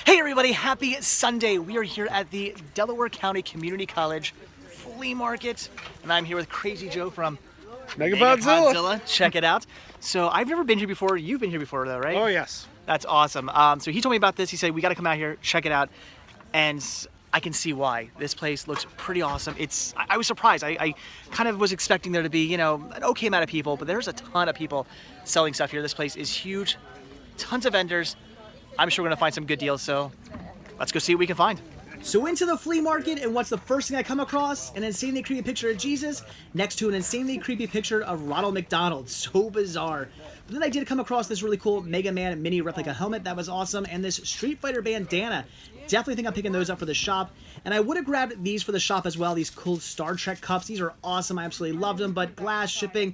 Hey everybody, happy Sunday. We are here at the Delaware County Community College Flea Market, and I'm here with Crazy Joe from Megapodzilla. Check it out. So I've never been here before. You've been here before though, right? Oh yes. That's awesome. So he told me about this. He said, we got to come out here, check it out. And I can see why. This place looks pretty awesome. I was surprised. I kind of was expecting there to be, an okay amount of people, but there's a ton of people selling stuff here. This place is huge. Tons of vendors. I'm sure we're gonna find some good deals, so let's go see what we can find. So into the flea market, and what's the first thing I come across? An insanely creepy picture of Jesus next to an insanely creepy picture of Ronald McDonald. So bizarre. But then I did come across this really cool Mega Man mini replica helmet. That was awesome. And this Street Fighter bandana. Definitely think I'm picking those up for the shop. And I would have grabbed these for the shop as well. These cool Star Trek cups. These are awesome. I absolutely loved them. But glass, shipping,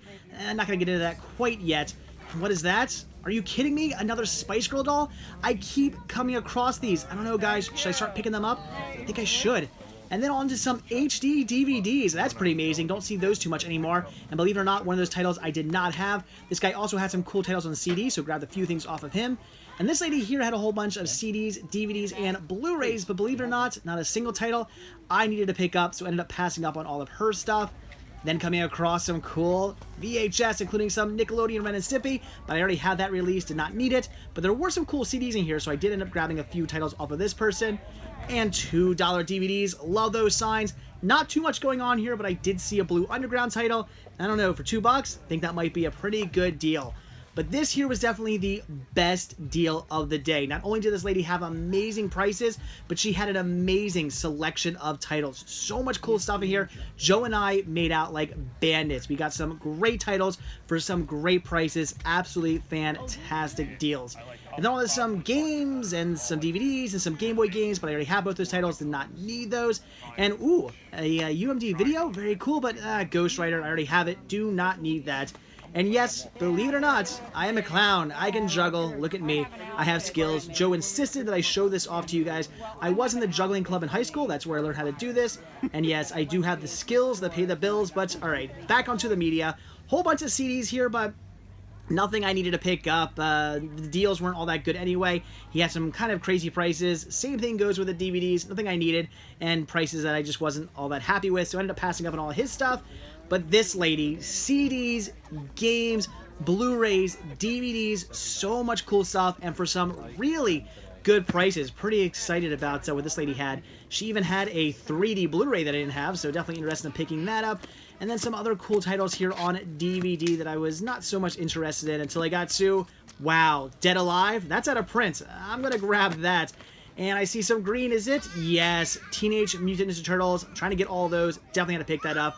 not going to get into that quite yet. What is that? Are you kidding me? Another Spice Girl doll? I keep coming across these. I don't know, guys. Should I start picking them up? I think I should. And then on to some HD DVDs. That's pretty amazing. Don't see those too much anymore. And believe it or not, one of those titles I did not have. This guy also had some cool titles on the CD, so grabbed a few things off of him. And this lady here had a whole bunch of CDs, DVDs, and Blu-rays, but believe it or not a single title I needed to pick up, so I ended up passing up on all of her stuff. Then coming across some cool VHS, including some Nickelodeon Ren and Stimpy, but I already had that released, did not need it. But there were some cool CDs in here, so I did end up grabbing a few titles off of this person. And $2 DVDs, love those signs. Not too much going on here, but I did see a Blue Underground title. I don't know, for $2, I think that might be a pretty good deal. But this here was definitely the best deal of the day. Not only did this lady have amazing prices, but she had an amazing selection of titles. So much cool stuff in here. Joe and I made out like bandits. We got some great titles for some great prices. Absolutely fantastic deals. And then there's some games and some DVDs and some Game Boy games, but I already have both those titles, did not need those. And ooh, a UMD video, very cool, but Ghost Rider, I already have it, do not need that. And yes, believe it or not, I am a clown. I can juggle. Look at me. I have skills. Joe insisted that I show this off to you guys. I was in the juggling club in high school. That's where I learned how to do this. And yes, I do have the skills that pay the bills. But all right, back onto the media. Whole bunch of CDs here, but nothing I needed to pick up. The deals weren't all that good anyway. He had some kind of crazy prices. Same thing goes with the DVDs. Nothing I needed. And prices that I just wasn't all that happy with. So I ended up passing up on all his stuff. But this lady, CDs, games, Blu-rays, DVDs, so much cool stuff, and for some really good prices. Pretty excited about what this lady had. She even had a 3D Blu-ray that I didn't have, so definitely interested in picking that up. And then some other cool titles here on DVD that I was not so much interested in until I got to, wow, Dead Alive? That's out of print. I'm going to grab that. And I see some green, is it? Yes, Teenage Mutant Ninja Turtles. I'm trying to get all those. Definitely had to pick that up.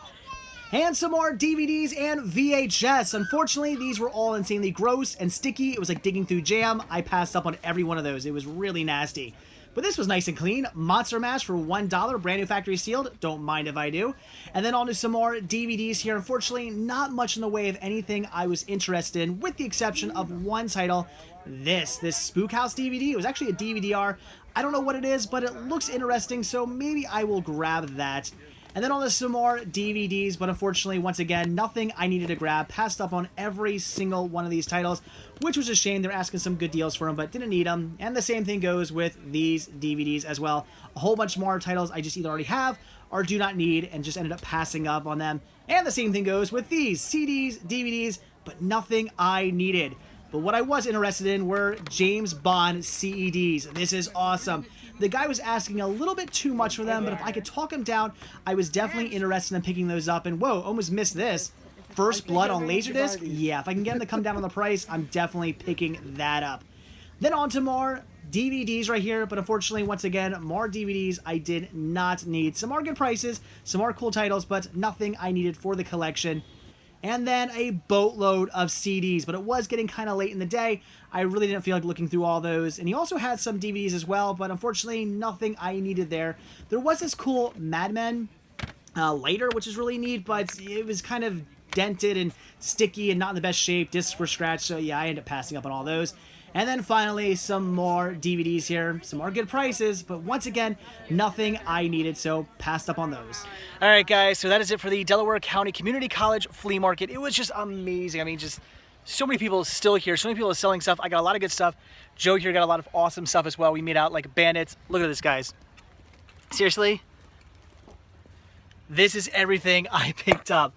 And some more DVDs and VHS. Unfortunately, these were all insanely gross and sticky. It was like digging through jam. I passed up on every one of those. It was really nasty. But this was nice and clean. Monster Mash for $1, brand new factory sealed. Don't mind if I do. And then on to some more DVDs here. Unfortunately, not much in the way of anything I was interested in, with the exception of one title. This Spook House DVD. It was actually a DVD-R. I don't know what it is, but it looks interesting, so maybe I will grab that. And then on to some more DVDs, but unfortunately, once again, nothing I needed to grab. Passed up on every single one of these titles, which was a shame. They're asking some good deals for them, but didn't need them. And the same thing goes with these DVDs as well. A whole bunch more titles I just either already have or do not need, and just ended up passing up on them. And the same thing goes with these CDs, DVDs, but nothing I needed. But what I was interested in were James Bond CEDs. This is awesome. The guy was asking a little bit too much for them, but if I could talk him down, I was definitely interested in picking those up. And whoa, almost missed this. First Blood on Laserdisc? Yeah, if I can get him to come down on the price, I'm definitely picking that up. Then on to more DVDs right here, but unfortunately, once again, more DVDs I did not need. Some more good prices, some more cool titles, but nothing I needed for the collection. And then a boatload of CDs, but it was getting kind of late in the day. I really didn't feel like looking through all those. And he also had some DVDs as well, but unfortunately, nothing I needed there. There was this cool Mad Men later, which is really neat, but it was kind of dented and sticky and not in the best shape. Discs were scratched, so yeah, I ended up passing up on all those. And then finally, some more DVDs here. Some more good prices, but once again, nothing I needed, so passed up on those. All right, guys, so that is it for the Delaware County Community College Flea Market. It was just amazing. I mean, just So many people still here. So many people are selling stuff. I got a lot of good stuff. Joe here got a lot of awesome stuff as well. We made out like bandits. Look at this, guys. Seriously, this is everything I picked up.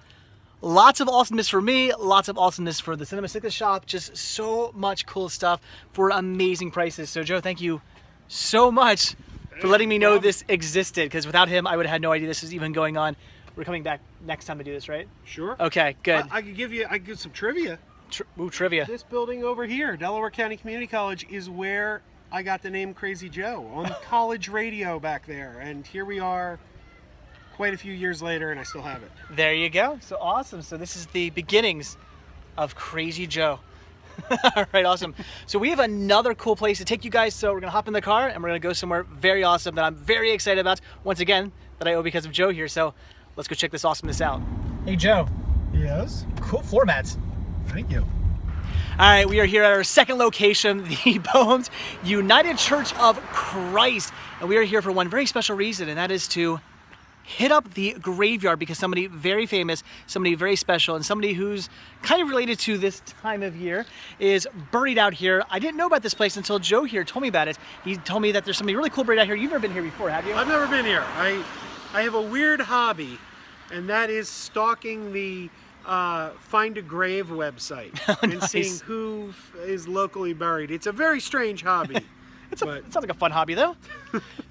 Lots of awesomeness for me, lots of awesomeness for the Cinema Sickness shop. Just so much cool stuff for amazing prices. So Joe, thank you so much for letting me know this existed, because without him, I would have had no idea this was even going on. We're coming back next time to do this, right? Sure. Okay, good. I could give some trivia. Trivia. This building over here, Delaware County Community College, is where I got the name Crazy Joe, on college radio back there. And here we are quite a few years later, and I still have it. There you go. So awesome. So this is the beginnings of Crazy Joe. All right, awesome. So we have another cool place to take you guys. So we're going to hop in the car, and we're going to go somewhere very awesome that I'm very excited about, once again, that I owe because of Joe here. So let's go check this awesomeness out. Hey, Joe. Yes? Cool floor mats. Thank you. All right, we are here at our second location, the Bones United Church of Christ. And we are here for one very special reason, and that is to hit up the graveyard, because somebody very famous, somebody very special, and somebody who's kind of related to this time of year is buried out here. I didn't know about this place until Joe here told me about it. He told me that there's somebody really cool buried out here. You've never been here before, have you? I've never been here. I have a weird hobby, and that is stalking the Find a Grave website and Nice. seeing who is locally buried. It's a very strange hobby. It sounds like a fun hobby, though.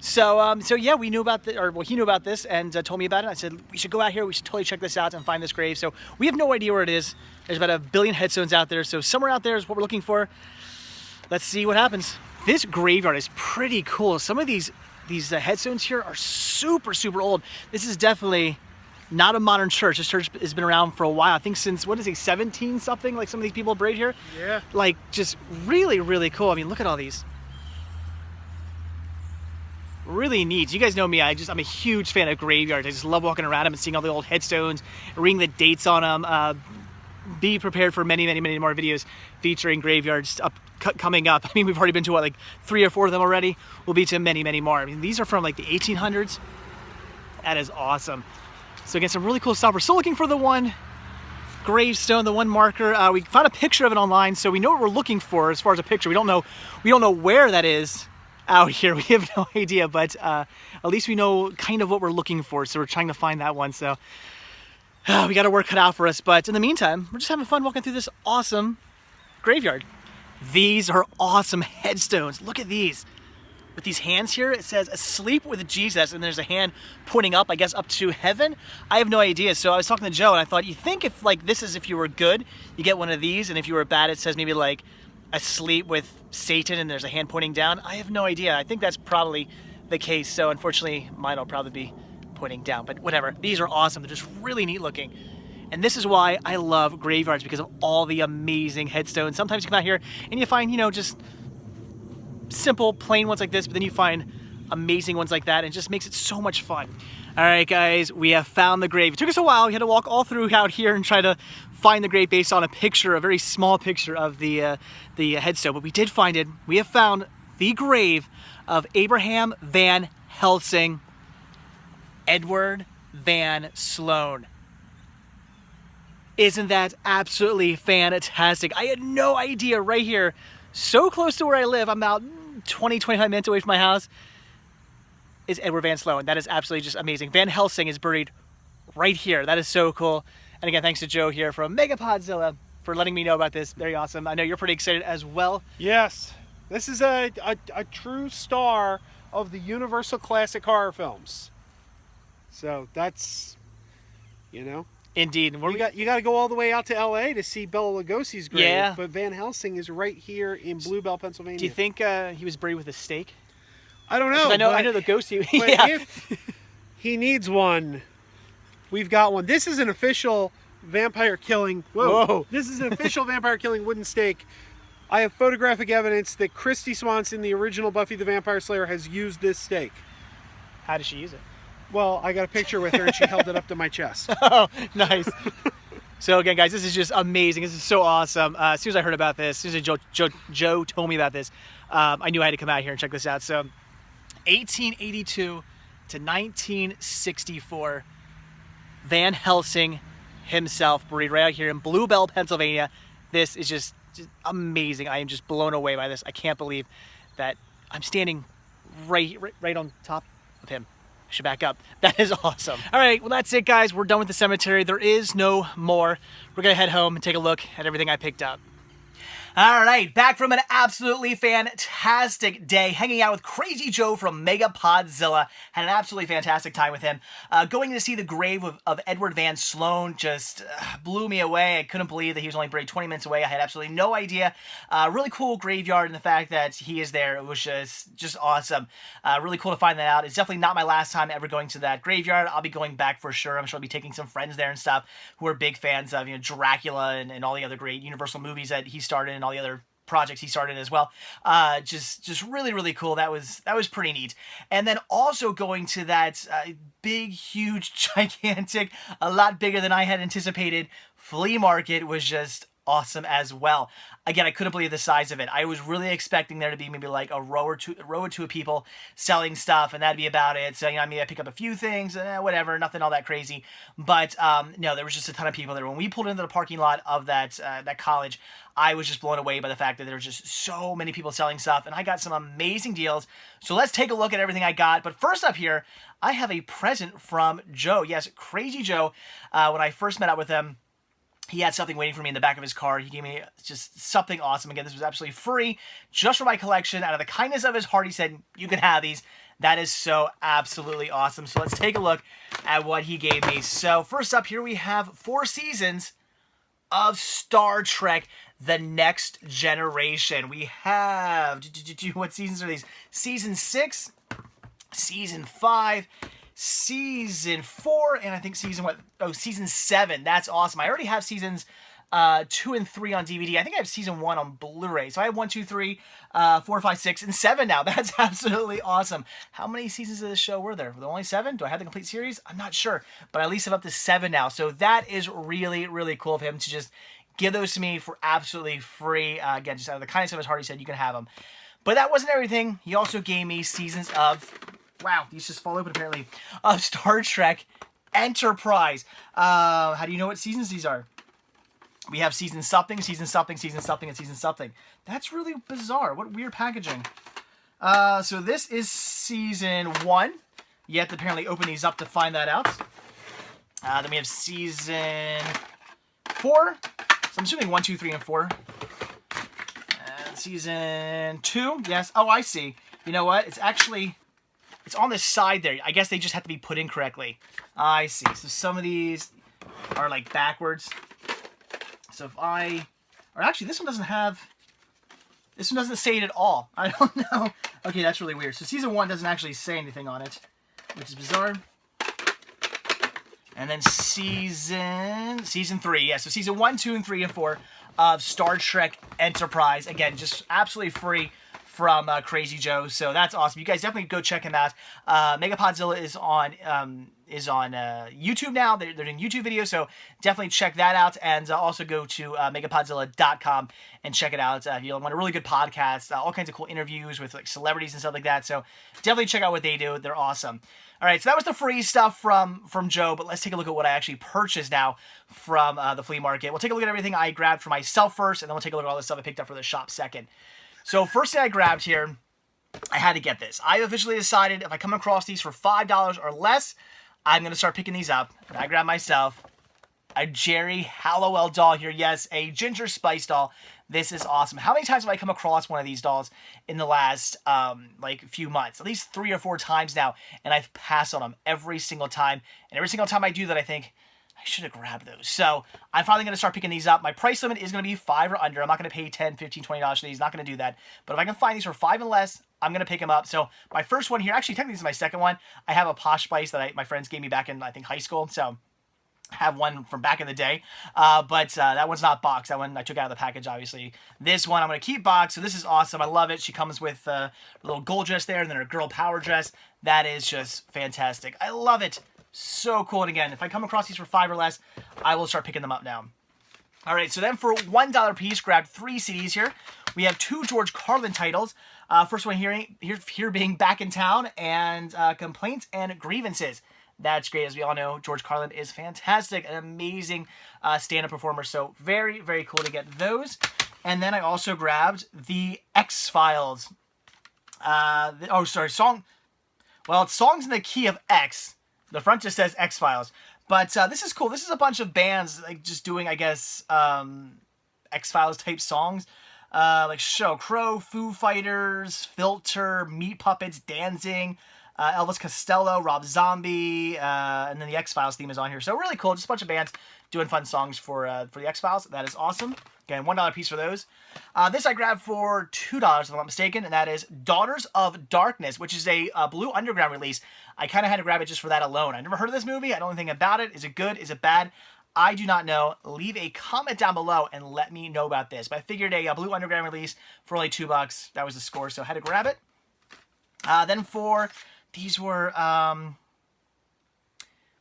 So yeah, we knew about he knew about this and told me about it. I said, we should go out here. We should totally check this out and find this grave. So we have no idea where it is. There's about 1 billion headstones out there. So somewhere out there is what we're looking for. Let's see what happens. This graveyard is pretty cool. Some of these headstones here are super, super old. This is definitely not a modern church. This church has been around for a while. I think since, what is it, 17 something? Like some of these people buried here. Yeah. Like just really, really cool. I mean, look at all these. Really neat. You guys know me. I'm a huge fan of graveyards. I just love walking around them and seeing all the old headstones, reading the dates on them. Be prepared for many, many, many more videos featuring graveyards coming up. I mean, we've already been to like 3 or 4 of them already. We'll be to many, many more. I mean, these are from like the 1800s. That is awesome. So again, some really cool stuff. We're still looking for the one gravestone, the one marker. We found a picture of it online, so we know what we're looking for as far as a picture. We don't know where that is out here. We have no idea, but at least we know kind of what we're looking for. So we're trying to find that one. So we got our work cut out for us. But in the meantime, we're just having fun walking through this awesome graveyard. These are awesome headstones. Look at these. With these hands here, it says asleep with Jesus, and there's a hand pointing up, I guess, up to heaven. I have no idea. So I was talking to Joe, and I thought, you think if like this is if you were good, you get one of these, and if you were bad, it says maybe like asleep with Satan, and there's a hand pointing down. I have no idea. I think that's probably the case. So unfortunately, mine will probably be pointing down, but whatever. These are awesome. They're just really neat looking. And this is why I love graveyards, because of all the amazing headstones. Sometimes you come out here and you find, just simple, plain ones like this, but then you find amazing ones like that, and it just makes it so much fun. All right, guys, we have found the grave. It took us a while. We had to walk all through out here and try to find the grave based on a picture, a very small picture of the headstone, but we did find it. We have found the grave of Abraham Van Helsing, Edward Van Sloan. Isn't that absolutely fantastic? I had no idea. Right here, so close to where I live, I'm about 20-25 minutes away from my house, is Edward Van Sloan. That is absolutely just amazing. Van Helsing is buried right here. That is so cool. And again, thanks to Joe here from Megapodzilla for letting me know about this. Very awesome. I know you're pretty excited as well. Yes. This is a true star of the Universal Classic Horror films. So that's, Indeed. You got to go all the way out to L.A. to see Bela Lugosi's grave. Yeah. But Van Helsing is right here in Bluebell, Pennsylvania. Do you think he was buried with a stake? I don't know. I know the ghosty. But Yeah. if he needs one, we've got one. This is an official vampire killing. Whoa. This is an official vampire killing wooden stake. I have photographic evidence that Christy Swanson, the original Buffy the Vampire Slayer, has used this stake. How does she use it? Well, I got a picture with her and she held it up to my chest. Oh, nice. So again, guys, this is just amazing. This is so awesome. As soon as I heard about this, as soon as Joe told me about this, I knew I had to come out here and check this out. So 1882 to 1964, Van Helsing himself buried right out here in Bluebell, Pennsylvania. This is just amazing. I am just blown away by this. I can't believe that I'm standing right on top of him. I should back up. That is awesome. All right, well, that's it, guys. We're done with the cemetery. There is no more. We're going to head home and take a look at everything I picked up. All right, back from an absolutely fantastic day hanging out with Crazy Joe from Megapodzilla. Had an absolutely fantastic time with him. Going to see the grave of Edward Van Sloan just blew me away. I couldn't believe that he was only buried 20 minutes away. I had absolutely no idea. Really cool graveyard, and the fact that he is there, it was just awesome. Really cool to find that out. It's definitely not my last time ever going to that graveyard. I'll be going back for sure. I'm sure I'll be taking some friends there and stuff who are big fans of, Dracula and all the other great Universal movies that he started and all the other projects he started as well. Just really, really cool. That was pretty neat. And then also going to that big, huge, gigantic, a lot bigger than I had anticipated flea market was just awesome as well. Again, I couldn't believe the size of it. I was really expecting there to be maybe like a row or two of people selling stuff, and that'd be about it. So, I pick up a few things, whatever, nothing all that crazy. But no, there was just a ton of people there. When we pulled into the parking lot of that college, I was just blown away by the fact that there were just so many people selling stuff, and I got some amazing deals. So let's take a look at everything I got. But first up here, I have a present from Joe. Yes, Crazy Joe. When I first met up with him, he had something waiting for me in the back of his car. He gave me just something awesome. Again, this was absolutely free, just for my collection. Out of the kindness of his heart, he said, you can have these. That is so absolutely awesome. So let's take a look at what he gave me. So first up here, we have 4 seasons of Star Trek: The Next Generation. We have, what seasons are these? Season 6, Season 5, Season 4, and I think Season 7. That's awesome. I already have Seasons 2 and 3 on DVD. I think I have Season 1 on Blu-ray. So I have 1, 2, 3, 4, 5, 6, and 7 now. That's absolutely awesome. How many seasons of this show were there? Were there only 7? Do I have the complete series? I'm not sure, but I at least have up to 7 now. So that is really, really cool of him to just give those to me for absolutely free. Again, just out of the kindness of his heart, he said you can have them. But that wasn't everything. He also gave me seasons of... Wow, these just fall open apparently. Of Star Trek Enterprise. How do you know what seasons these are? We have season something, season something, season something, and season something. That's really bizarre. What weird packaging. So this is season 1. You have to apparently open these up to find that out. Then we have season 4. So I'm assuming 1, 2, 3, and 4. And season 2. Yes. Oh, I see. You know what? It's actually... It's on the side there. I guess they just have to be put in correctly. I see. So some of these are like backwards. So if I... Or actually, this one doesn't have... This one doesn't say it at all. I don't know. Okay, that's really weird. So season 1 doesn't actually say anything on it, which is bizarre. And then season 3. Yeah, so season 1, 2, and 3, and 4 of Star Trek Enterprise. Again, just absolutely free from Crazy Joe, so that's awesome. You guys definitely go check him out. Megapodzilla is on YouTube now. They're doing YouTube videos, so definitely check that out. And also go to megapodzilla.com and check it out. If you want a really good podcast, all kinds of cool interviews with like celebrities and stuff like that. So definitely check out what they do. They're awesome. All right, so that was the free stuff from Joe, but let's take a look at what I actually purchased now from the flea market. We'll take a look at everything I grabbed for myself first, and then we'll take a look at all the stuff I picked up for the shop second. So first thing I grabbed here, I had to get this. I officially decided if I come across these for $5 or less, I'm going to start picking these up. And I grabbed myself a Jerry Hallowell doll here. Yes, a Ginger Spice doll. This is awesome. How many times have I come across one of these dolls in the last few months? At least 3 or 4 times now, and I've passed on them every single time. And every single time I do that, I think, I should have grabbed those. So I'm finally going to start picking these up. My price limit is going to be 5 or under. I'm not going to pay $10, $15, $20 for these. Not going to do that. But if I can find these for 5 and less, I'm going to pick them up. So my first one here, actually technically this is my second one. I have a Posh Spice that my friends gave me back in, I think, high school. So I have one from back in the day. But that one's not boxed. That one I took out of the package, obviously. This one I'm going to keep boxed. So this is awesome. I love it. She comes with a little gold dress there and then her girl power dress. That is just fantastic. I love it. So cool. And again, if I come across these for 5 or less, I will start picking them up now. All right, so then for $1 a piece, grabbed 3 CDs here. We have 2 George Carlin titles. First one here being Back in Town and Complaints and Grievances. That's great. As we all know, George Carlin is fantastic, an amazing stand-up performer. So very, very cool to get those. And then I also grabbed the X-Files. Song. Well, it's songs in the key of X. The front just says X-Files. But this is cool. This is a bunch of bands like just doing, I guess, X-Files type songs. Like Sheryl Crow, Foo Fighters, Filter, Meat Puppets, Dancing, Elvis Costello, Rob Zombie, and then the X-Files theme is on here. So really cool. Just a bunch of bands doing fun songs for the X-Files. That is awesome. Again, $1 piece for those. This I grabbed for $2, if I'm not mistaken, and that is Daughters of Darkness, which is a Blue Underground release. I kind of had to grab it just for that alone. I never heard of this movie. I don't know anything about it. Is it good? Is it bad? I do not know. Leave a comment down below and let me know about this. But I figured a Blue Underground release for only $2. That was the score, so I had to grab it. Then for these were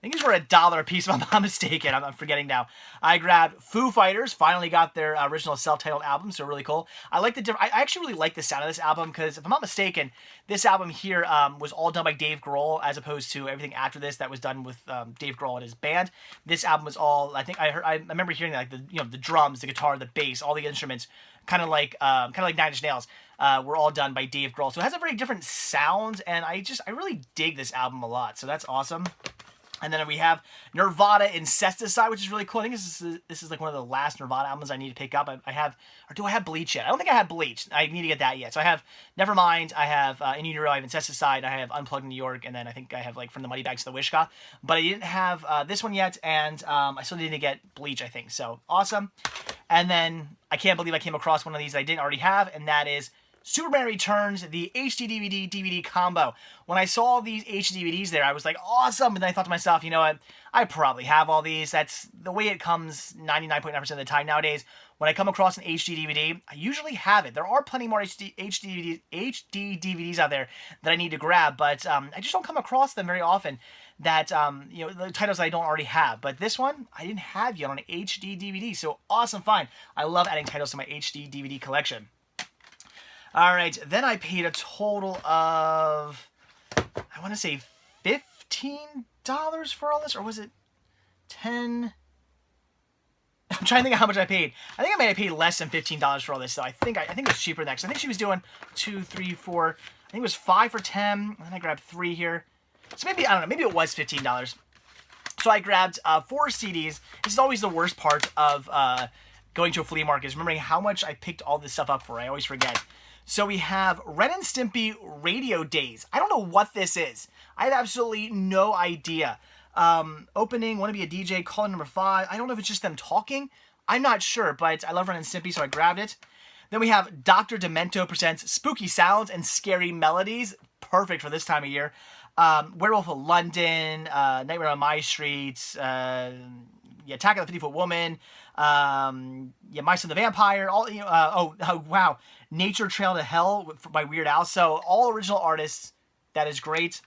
I think these were $1 a piece, if I'm not mistaken. I'm forgetting now. I grabbed Foo Fighters. Finally got their original self-titled album, so really cool. I actually really like the sound of this album because, if I'm not mistaken, this album here was all done by Dave Grohl, as opposed to everything after this that was done with Dave Grohl and his band. This album was all, I remember hearing like the drums, the guitar, the bass, all the instruments, kind of like Nine Inch Nails. Were all done by Dave Grohl, so it has a very different sound, and I really dig this album a lot. So that's awesome. And then we have Nirvana Incesticide, which is really cool. I think this is like one of the last Nirvana albums I need to pick up. I have, or do I have Bleach yet? I don't think I have Bleach. I need to get that yet. So I have Nevermind, I have In Utero, I have Incesticide, I have Unplugged New York, and then I think I have like From the Muddy Bags to the Wishka. But I didn't have this one yet, and I still need to get Bleach, I think. So awesome. And then I can't believe I came across one of these that I didn't already have, and that is Superman Returns, the HD DVD combo. When I saw these HD DVDs there, I was like, awesome! And then I thought to myself, you know what? I probably have all these. That's the way it comes 99.9% of the time nowadays. When I come across an HD DVD, I usually have it. There are plenty more HD DVDs out there that I need to grab, but I just don't come across them very often. That, the titles I don't already have. But this one, I didn't have yet on an HD DVD, so awesome find. I love adding titles to my HD DVD collection. All right, then I paid a total of, I want to say $15 for all this, or was it 10? I'm trying to think of how much I paid. I think I may have paid less than $15 for all this, so I think it's cheaper than that. I think she was doing 2, 3, 4. I think it was 5 for 10, and then I grabbed 3 here. So maybe, I don't know, maybe it was $15. So I grabbed 4 CDs. This is always the worst part of going to a flea market, is remembering how much I picked all this stuff up for. I always forget. So we have Ren and Stimpy Radio Days. I don't know what this is. I have absolutely no idea. Opening, Want to Be a DJ, Calling Number 5. I don't know if it's just them talking. I'm not sure, but I love Ren and Stimpy, so I grabbed it. Then we have Dr. Demento presents Spooky Sounds and Scary Melodies. Perfect for this time of year. Werewolf of London, Nightmare on My Street, Attack of the 50-Foot Woman, My Son the Vampire, all, wow, Nature Trail to Hell by Weird Al. So all original artists. That is great.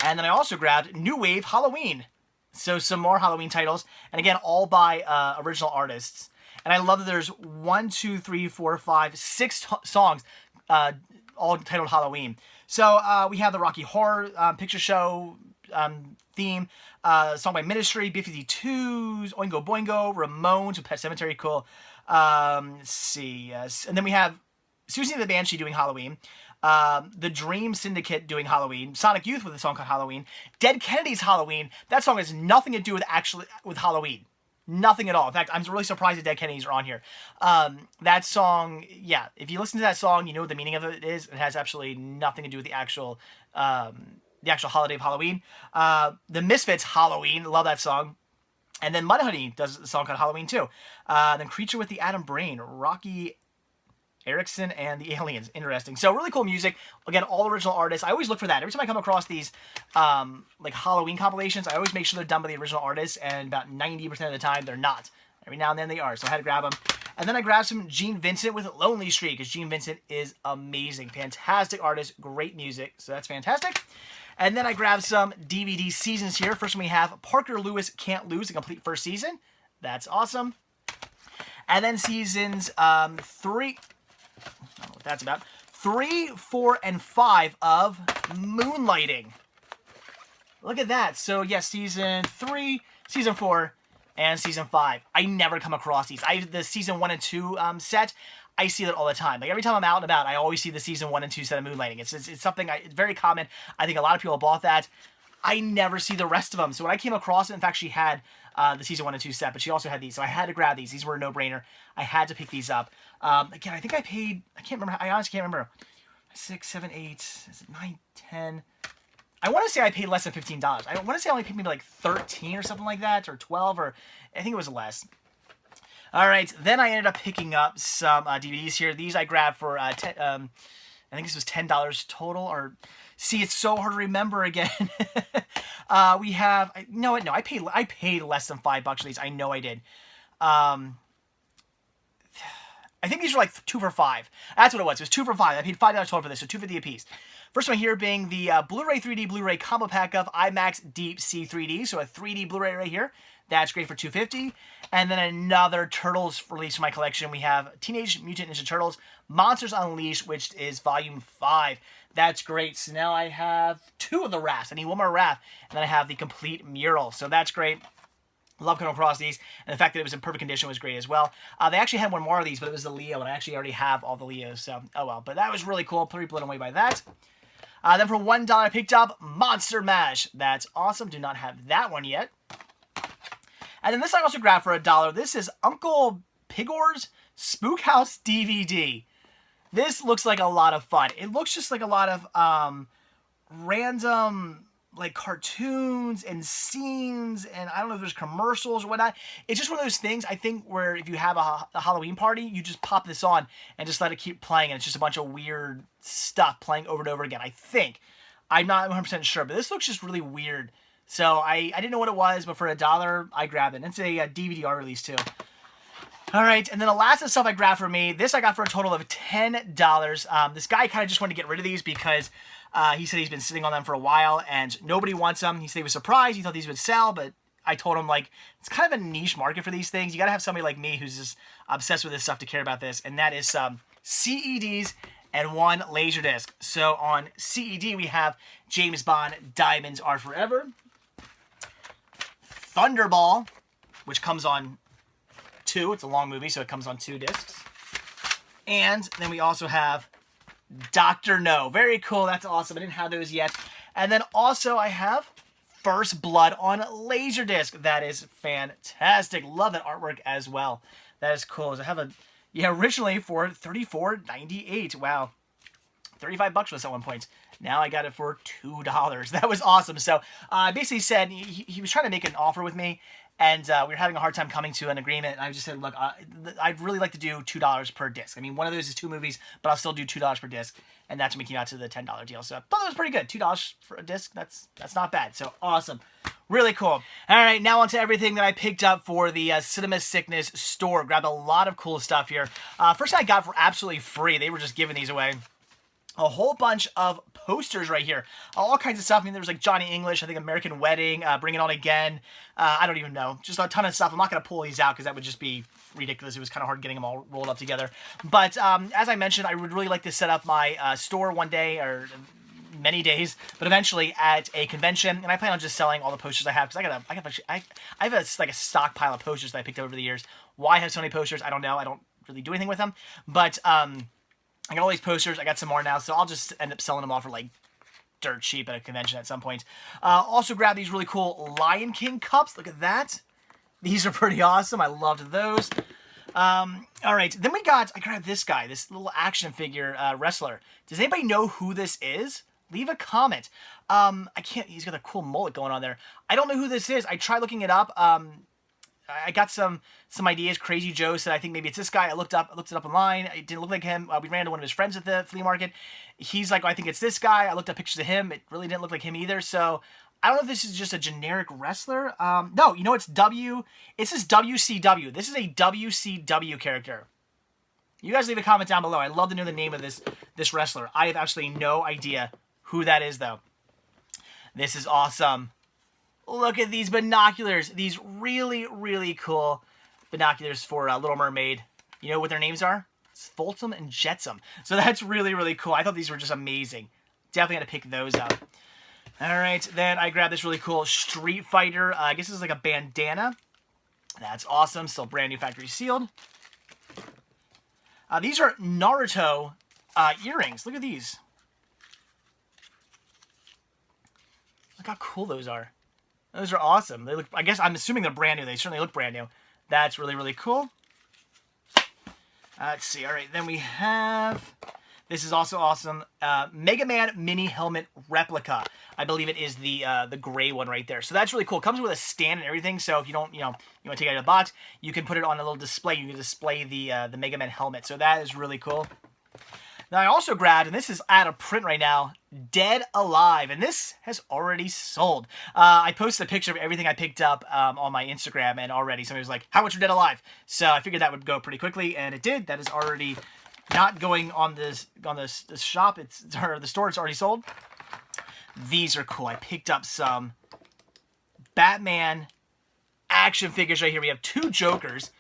And then I also grabbed New Wave Halloween. So some more Halloween titles, and again, all by original artists. And I love that there's 1, 2, 3, 4, 5, 6 songs, all titled Halloween. So we have the Rocky Horror Picture Show theme, song by Ministry, B-52s, Oingo Boingo, Ramones, Pet Sematary, cool. Let's see, and then we have Susie and the Banshee doing Halloween, the Dream Syndicate doing Halloween, Sonic Youth with a song called Halloween, Dead Kennedys Halloween. That song has nothing to do with Halloween. Nothing at all. In fact, I'm really surprised that Dead Kennedys are on here. That song, yeah, if you listen to that song, you know what the meaning of it is. It has absolutely nothing to do with the actual holiday of Halloween. The Misfits, Halloween, love that song. And then Mudhoney does a song called Halloween too. Then Creature with the Atom Brain, Rocky Erickson and the Aliens. Interesting. So really cool music. Again, all original artists. I always look for that. Every time I come across these like Halloween compilations, I always make sure they're done by the original artists, and about 90% of the time they're not. Every now and then they are, so I had to grab them. And then I grabbed some Gene Vincent with Lonely Street, because Gene Vincent is amazing. Fantastic artist, great music, so that's fantastic. And then I grabbed some DVD seasons here. First one we have Parker Lewis Can't Lose, the complete first season. That's awesome. And then seasons 3, I don't know what that's about, 3, 4, and 5 of Moonlighting. Look at that. So, yes, Season 3, Season 4, and Season 5. I never come across these. The Season 1 and 2 set, I see that all the time. Like, every time I'm out and about, I always see the Season 1 and 2 set of Moonlighting. It's something, it's very common. I think a lot of people bought that. I never see the rest of them. So when I came across it, in fact, she had the Season 1 and 2 set, but she also had these. So I had to grab these. These were a no-brainer. I had to pick these up. Again, I think I paid, I can't remember. I honestly can't remember. 6, 7, 8, is it 9, 10? I want to say I paid less than $15. I want to say I only paid maybe like 13 or something like that, or 12, or I think it was less. All right, then I ended up picking up some DVDs here. These I grabbed for, I think this was $10 total, or, see, it's so hard to remember again. We have, no, I paid less than $5 for these. I know I did. I think these were like 2 for $5. That's what it was. It was 2 for $5. I paid $5 total for this, so $2.50 a piece. First one here being the Blu-ray 3D Blu-ray combo pack of IMAX Deep Sea 3D. So a 3D Blu-ray right here. That's great for $2.50. And then another Turtles release from my collection. We have Teenage Mutant Ninja Turtles Monsters Unleashed, which is Volume 5. That's great. So now I have 2 of the rafts. I need 1 more raft. And then I have the complete mural. So that's great. Love coming across these, and the fact that it was in perfect condition was great as well. They actually had 1 more of these, but it was the Leo, and I actually already have all the Leos, so oh well. But that was really cool. Pretty blown away by that. Then for $1, I picked up Monster Mash. That's awesome. Do not have that one yet. And then this I also grabbed for $1. This is Uncle Pigor's Spook House DVD. This looks like a lot of fun. It looks just like a lot of random, like, cartoons and scenes, and I don't know if there's commercials or whatnot. It's just one of those things, I think, where if you have a Halloween party, you just pop this on and just let it keep playing, and it's just a bunch of weird stuff playing over and over again, I think. I'm not 100% sure, but this looks just really weird. So I didn't know what it was, but for $1, I grabbed it. It's a DVD release, too. All right, and then the last of the stuff I grabbed for me, this I got for a total of $10. This guy kind of just wanted to get rid of these because he said he's been sitting on them for a while and nobody wants them. He said he was surprised. He thought these would sell, but I told him, like, it's kind of a niche market for these things. You got to have somebody like me who's just obsessed with this stuff to care about this, and that is some CEDs and 1 Laserdisc. So on CED, we have James Bond, Diamonds Are Forever, Thunderball, which comes on 2. It's a long movie, so it comes on 2 discs. And then we also have Dr. No. Very cool. That's awesome. I didn't have those yet. And then also I have First Blood on Laserdisc. That is fantastic. Love that artwork as well. That is cool. So I have originally for $34.98. Wow. $35 for this at one point. Now I got it for $2. That was awesome. So I basically said he was trying to make an offer with me, and we were having a hard time coming to an agreement. And I just said, look, I'd really like to do $2 per disc. I mean, one of those is 2 movies, but I'll still do $2 per disc, and that's making out to the $10 deal. So I thought that was pretty good. $2 for a disc, that's not bad. So awesome. Really cool. All right, now on to everything that I picked up for the Cinema Sickness store. Grabbed a lot of cool stuff here. First thing I got for absolutely free. They were just giving these away. A whole bunch of posters right here. All kinds of stuff. I mean, there was like Johnny English, I think American Wedding, Bring It On Again. I don't even know. Just a ton of stuff. I'm not going to pull these out because that would just be ridiculous. It was kind of hard getting them all rolled up together. But as I mentioned, I would really like to set up my store one day, or many days, but eventually at a convention. And I plan on just selling all the posters I have, because I have a stockpile of posters that I picked up over the years. Why I have so many posters, I don't know. I don't really do anything with them. But I got all these posters. I got some more now, so I'll just end up selling them all for like dirt cheap at a convention at some point. Also grabbed these really cool Lion King cups. Look at that. These are pretty awesome. I loved those. All right, then I grabbed this guy, this little action figure wrestler. Does anybody know who this is? Leave a comment. He's got a cool mullet going on there. I don't know who this is. I tried looking it up. I got some ideas. Crazy Joe said, I think maybe it's this guy. I looked it up online. It didn't look like him. We ran into one of his friends at the flea market. He's like, I think it's this guy. I looked up pictures of him. It really didn't look like him either. So I don't know if this is just a generic wrestler. No, you know, it says WCW. This is a WCW character. You guys leave a comment down below. I'd love to know the name of this wrestler. I have absolutely no idea who that is, though. This is awesome. Look at these binoculars. These really, really cool binoculars for Little Mermaid. You know what their names are? It's Fulton and Jetsam. So that's really, really cool. I thought these were just amazing. Definitely had to pick those up. All right, then I grabbed this really cool Street Fighter. I guess this is like a bandana. That's awesome. Still brand new, factory sealed. These are Naruto earrings. Look at these. Look how cool those are. Those are awesome. They look. I guess I'm assuming they're brand new. They certainly look brand new. That's really, really cool. Let's see. All right, then we have. This is also awesome. Mega Man mini helmet replica. I believe it is the gray one right there. So that's really cool. It comes with a stand and everything. So if you don't, you want to take it out of the box, you can put it on a little display. You can display the Mega Man helmet. So that is really cool. Now I also grabbed, and this is out of print right now, Dead Alive, and this has already sold. I posted a picture of everything I picked up on my Instagram, and already somebody was like, "How much for Dead Alive?" So I figured that would go pretty quickly, and it did. That is already not going on this shop. Or the store. It's already sold. These are cool. I picked up some Batman action figures right here. We have 2 Jokers.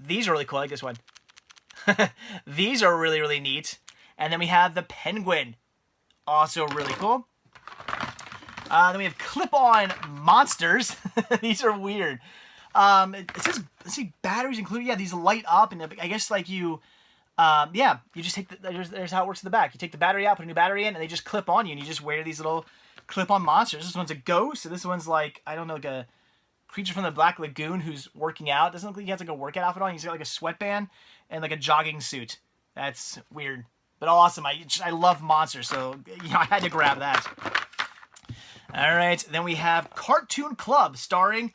These are really cool. I like this one. These are really, really neat. And then we have the Penguin. Also really cool. Then we have clip-on monsters. These are weird. It says, let's see, batteries included. Yeah, these light up, and I guess like you... yeah, you just take there's how it works in the back. You take the battery out, put a new battery in, and they just clip on you, and you just wear these little clip-on monsters. This one's a ghost, and this one's like, I don't know, like a creature from the Black Lagoon who's working out. Doesn't look like he has like a workout outfit on. He's got like a sweatband and like a jogging suit. That's weird, but awesome. I love monsters, so I had to grab that. All right, then we have Cartoon Club starring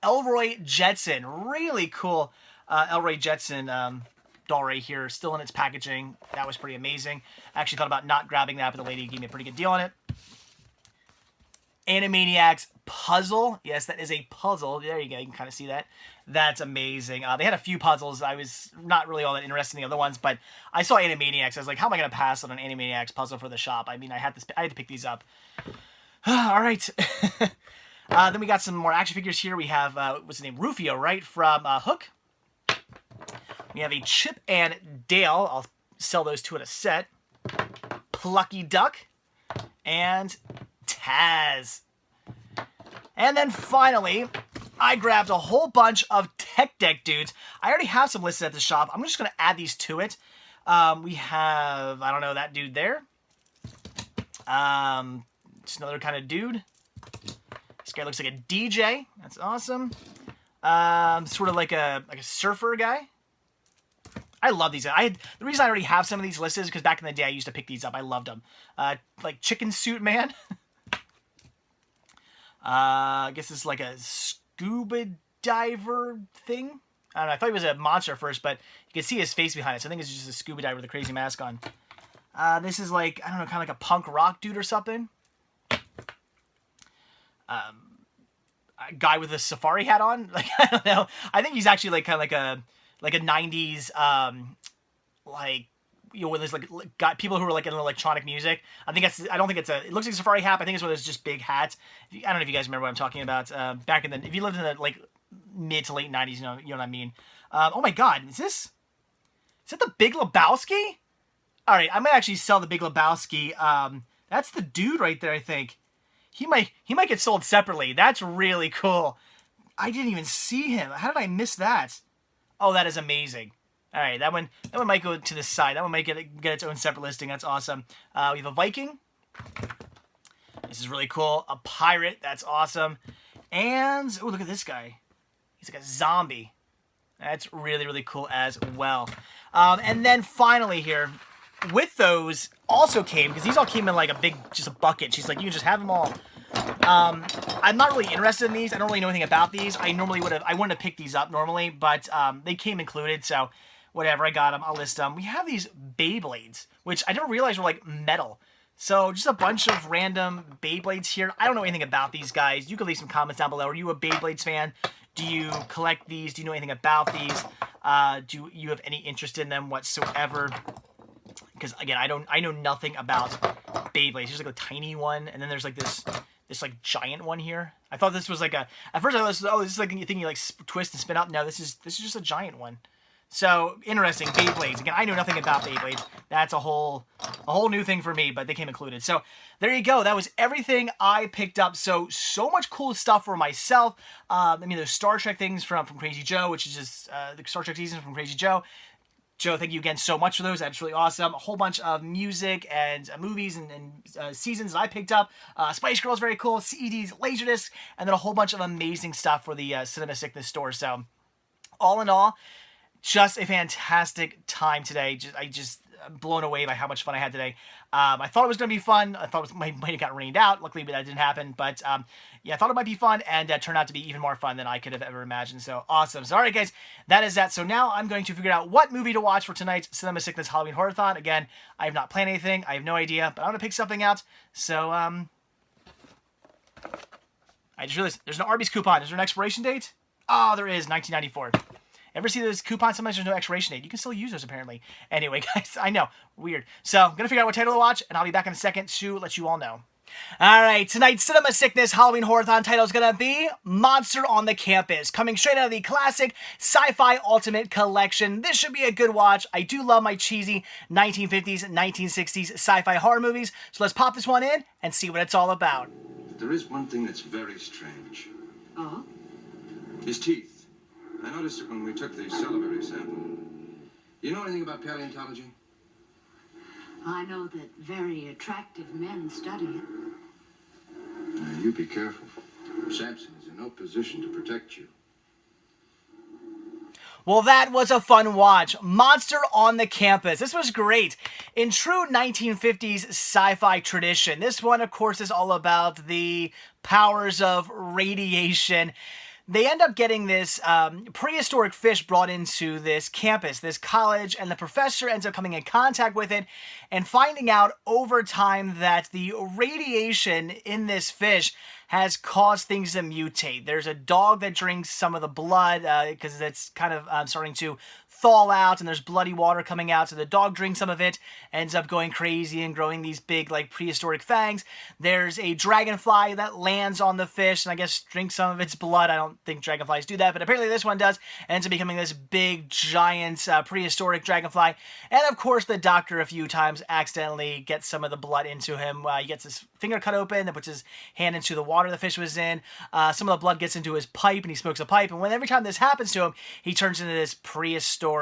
Elroy Jetson. Really cool Elroy Jetson doll right here, still in its packaging. That was pretty amazing. I actually thought about not grabbing that, but the lady gave me a pretty good deal on it. Animaniacs puzzle. Yes, that is a puzzle. There you go. You can kind of see that. That's amazing. They had a few puzzles. I was not really all that interested in the other ones, but I saw Animaniacs. I was like, how am I going to pass on an Animaniacs puzzle for the shop? I mean, I had to pick these up. All right. Then we got some more action figures here. We have, what's his name? Rufio, right? From Hook. We have a Chip and Dale. I'll sell those 2 in a set. Plucky Duck. And Taz. And then finally, I grabbed a whole bunch of Tech Deck dudes. I already have some listed at the shop. I'm just going to add these to it. We have, I don't know, that dude there. Just another kind of dude. This guy looks like a DJ. That's awesome. Sort of like a surfer guy. I love these. The reason I already have some of these listed is because back in the day I used to pick these up. I loved them. Like Chicken Suit Man. I guess it's like a scuba diver thing. I don't know. I thought he was a monster at first, but you can see his face behind it. So I think it's just a scuba diver with a crazy mask on. This is like, I don't know, kind of like a punk rock dude or something. A guy with a safari hat on. Like, I don't know. I think he's actually like kind of like a 90s, like, when there's like got people who are like in electronic music. I don't think it's it looks like a safari hat. But I think it's one of those just big hats. I don't know if you guys remember what I'm talking about. Back in if you lived in the like mid to late 90s, you know what I mean. Oh my God, is that the Big Lebowski? All right, I might actually sell the Big Lebowski. That's the dude right there. I think he might get sold separately. That's really cool. I didn't even see him. How did I miss that? Oh, that is amazing. All right, that one might go to the side. That one might get its own separate listing. That's awesome. We have a Viking. This is really cool. A pirate. That's awesome. And, oh, look at this guy. He's like a zombie. That's really, really cool as well. And then finally here, with those also came, because these all came in like just a bucket. She's like, you can just have them all. I'm not really interested in these. I don't really know anything about these. I wouldn't have picked these up normally, but they came included, so whatever, I got them, I'll list them. We have these Beyblades, which I didn't realize were like metal. So just a bunch of random Beyblades here. I don't know anything about these guys. You can leave some comments down below. Are you a Beyblades fan? Do you collect these? Do you know anything about these? Do you have any interest in them whatsoever? Because again, I know nothing about Beyblades. There's like a tiny one, and then there's like this like giant one here. I thought this was like at first I was, oh, this is like a thing you like twist and spin up. No, this is just a giant one. So, interesting, Beyblades. Again, I knew nothing about Beyblades. That's a whole new thing for me, but they came included. So, there you go. That was everything I picked up. So much cool stuff for myself. I mean, there's Star Trek things from Crazy Joe, which is just the Star Trek season from Crazy Joe. Joe, thank you again so much for those. That's really awesome. A whole bunch of music and movies and seasons that I picked up. Spice Girls, very cool. CDs, Laserdiscs, and then a whole bunch of amazing stuff for the Cinema Sickness store. So, all in all, just a fantastic time today. I'm blown away by how much fun I had today. I thought it was going to be fun. I thought it might have got rained out. Luckily, that didn't happen. But yeah, I thought it might be fun, and it turned out to be even more fun than I could have ever imagined. So awesome. So all right, guys, that is that. So now I'm going to figure out what movie to watch for tonight's Cinema Sickness Halloween Horror-thon. Again, I have not planned anything. I have no idea, but I'm going to pick something out. So I just realized there's no Arby's coupon. Is there an expiration date? Oh, there is. 1994. Ever see those coupons? Sometimes there's no expiration date. You can still use those, apparently. Anyway, guys, I know. Weird. So, I'm going to figure out what title to watch, and I'll be back in a second to let you all know. Alright, tonight's Cinema Sickness Halloween Horror-thon title is going to be Monster on the Campus, coming straight out of the classic Sci-Fi Ultimate Collection. This should be a good watch. I do love my cheesy 1950s and 1960s sci-fi horror movies, so let's pop this one in and see what it's all about. There is one thing that's very strange. Oh? His teeth. I noticed it when we took the salivary sample. You know anything about paleontology? I know that very attractive men study it. Now, you be careful. Samson is in no position to protect you. Well, that was a fun watch. Monster on the Campus. This was great. In true 1950s sci-fi tradition, this one, of course, is all about the powers of radiation. They end up getting this prehistoric fish brought into this campus, this college, and the professor ends up coming in contact with it and finding out over time that the radiation in this fish has caused things to mutate. There's a dog that drinks some of the blood because it's kind of starting to thaw out and there's bloody water coming out, so the dog drinks some of it, ends up going crazy and growing these big like prehistoric fangs. There's a dragonfly that lands on the fish and I guess drinks some of its blood. I don't think dragonflies do that, but apparently this one does, and ends up becoming this big giant prehistoric dragonfly. And of course the doctor a few times accidentally gets some of the blood into him. He gets his finger cut open, then puts his hand into the water the fish was in. Some of the blood gets into his pipe and he smokes a pipe, and every time this happens to him, he turns into this prehistoric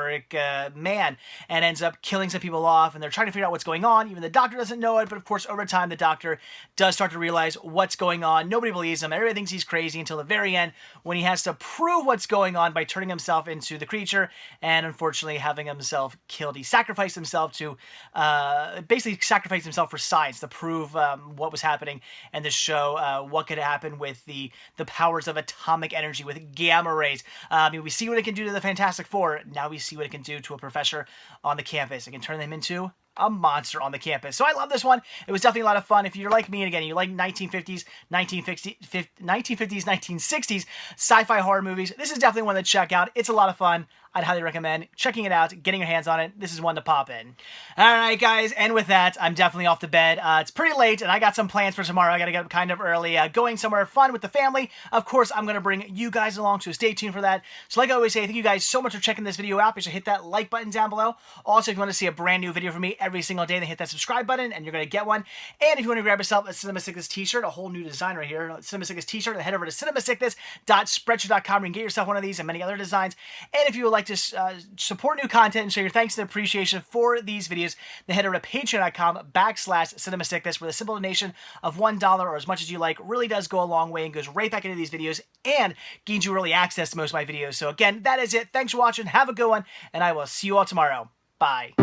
man and ends up killing some people off, and they're trying to figure out what's going on. Even the doctor doesn't know it, but of course over time the doctor does start to realize what's going on. Nobody believes him. Everybody thinks he's crazy until the very end when he has to prove what's going on by turning himself into the creature and unfortunately having himself killed. He sacrificed himself to basically sacrifice himself for science to prove what was happening and to show what could happen with the powers of atomic energy, with gamma rays. We see what it can do to the Fantastic Four. Now we see what it can do to a professor on the campus. It can turn them into a monster on the campus. So I love this one. It was definitely a lot of fun. If you're like me, and again, you like 1950s, 1960s sci-fi horror movies, this is definitely one to check out. It's a lot of fun. I'd highly recommend checking it out, getting your hands on it. This is one to pop in. Alright guys, and with that, I'm definitely off to bed. It's pretty late, and I got some plans for tomorrow. I gotta get up kind of early, going somewhere fun with the family. Of course, I'm gonna bring you guys along, so stay tuned for that. So like I always say, thank you guys so much for checking this video out. Be sure to hit that like button down below. Also, if you want to see a brand new video from me every single day, then hit that subscribe button, and you're gonna get one. And if you want to grab yourself a Cinema Sickness t-shirt, a whole new design right here, Cinema Sickness t-shirt, then head over to cinemasickness.spreadshirt.com and get yourself one of these and many other designs. And if you would like to support new content and show your thanks and appreciation for these videos, then head over to patreon.com/cinemasickness, where the simple donation of $1 or as much as you like really does go a long way and goes right back into these videos and gains you early access to most of my videos. So again, that is it. Thanks for watching. Have a good one, and I will see you all tomorrow. Bye.